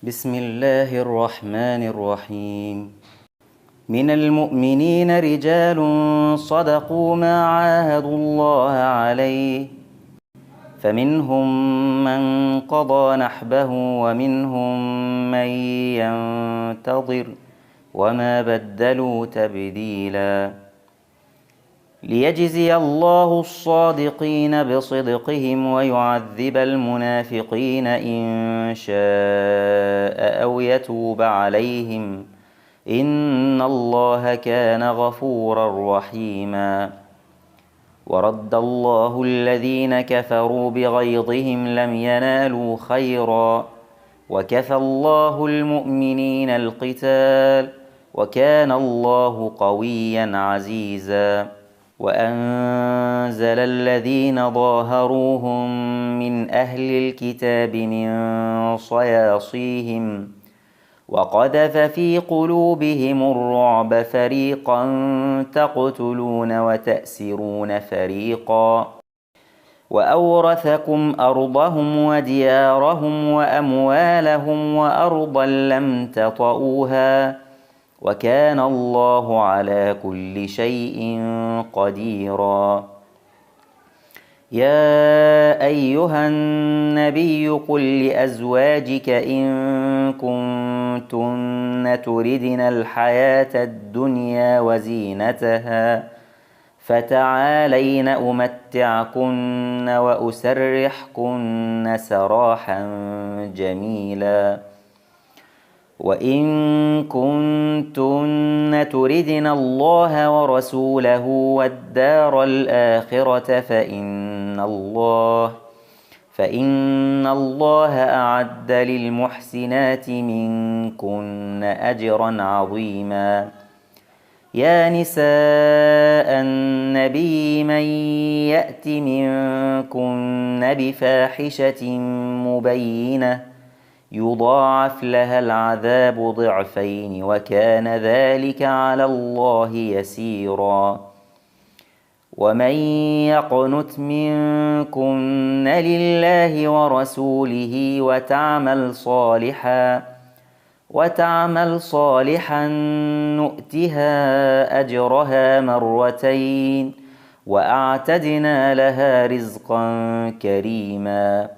بسم الله الرحمن الرحيم. من المؤمنين رجال صدقوا ما عاهدوا الله عليه، فمنهم من قضى نحبه ومنهم من ينتظر وما بدلوا تبديلا، ليجزي الله الصادقين بصدقهم ويعذب المنافقين إن شاء أو يتوب عليهم، إن الله كان غفورا رحيما. ورد الله الذين كفروا بغيظهم لم ينالوا خيرا، وكفى الله المؤمنين القتال، وكان الله قويا عزيزا. وأنزل الذين ظاهروهم من أهل الكتاب من صياصيهم وقذف في قلوبهم الرعب، فريقا تقتلون وتأسرون فريقا، وأورثكم أرضهم وديارهم وأموالهم وأرضا لم تطئوها، وكان الله على كل شيء قديرا. يا أيها النبي قل لأزواجك إن كنتن تردن الحياة الدنيا وزينتها فتعالين أمتعكن وأسرحكن سراحا جميلا. وإن كنتن تردن الله ورسوله والدار الآخرة فإن الله أعد للمحسنات منكن أجرا عظيما. يا نساء النبي من يأت منكن بفاحشة مبينة يضاعف لها العذاب ضعفين، وكان ذلك على الله يسيرا. ومن يقنت منكن لله ورسوله وتعمل صالحا نؤتها أجرها مرتين وأعتدنا لها رزقا كريما.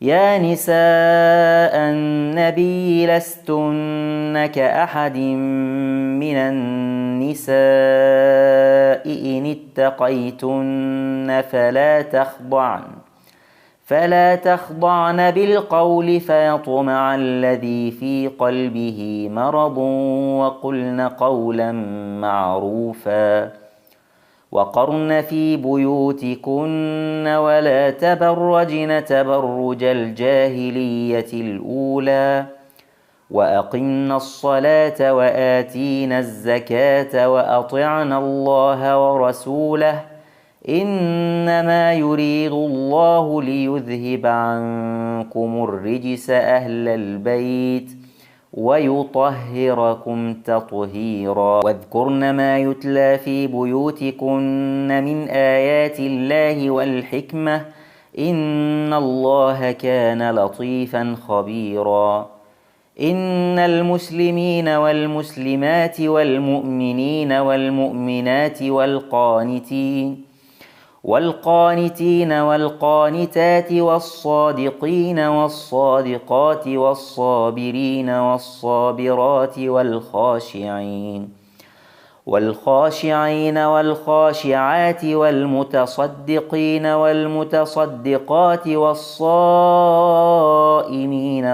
يا نساء النبي لستن كأحد من النساء إن اتقيتن فلا تخضعن بالقول فيطمع الذي في قلبه مرض، وقلن قولا معروفا. وقرن في بيوتكن ولا تبرجن تبرج الجاهلية الأولى، وأقمن الصلاة وآتينا الزكاة وأطعنا الله ورسوله، إنما يريد الله ليذهب عنكم الرجس أهل البيت ويطهركم تطهيرا. واذكرن ما يتلى في بيوتكن من آيات الله والحكمة، إن الله كان لطيفا خبيرا. إن المسلمين والمسلمات والمؤمنين والمؤمنات والقانتين والقانتات والصادقين والصادقات والصابرين والصابرات والخاشعين والخاشعات والمتصدقين والمتصدقات والصائمين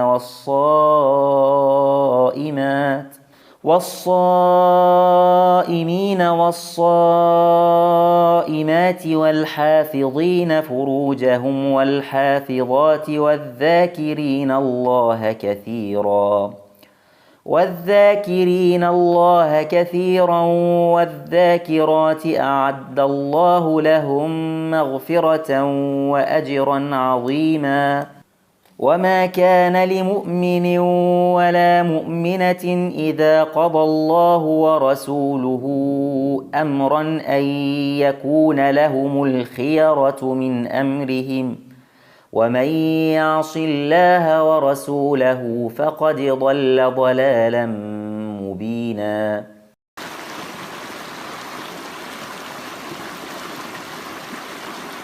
والصائمات والحافظين فروجهم والحافظات والذاكرين الله كثيرا والذاكرات أعد الله لهم مغفرة وأجرا عظيما. وما كان لمؤمن ولا مؤمنة إذا قضى الله ورسوله أمرا أن يكون لهم الخيرة من أمرهم، ومن يعص الله ورسوله فقد ضل ضلالا مبينا.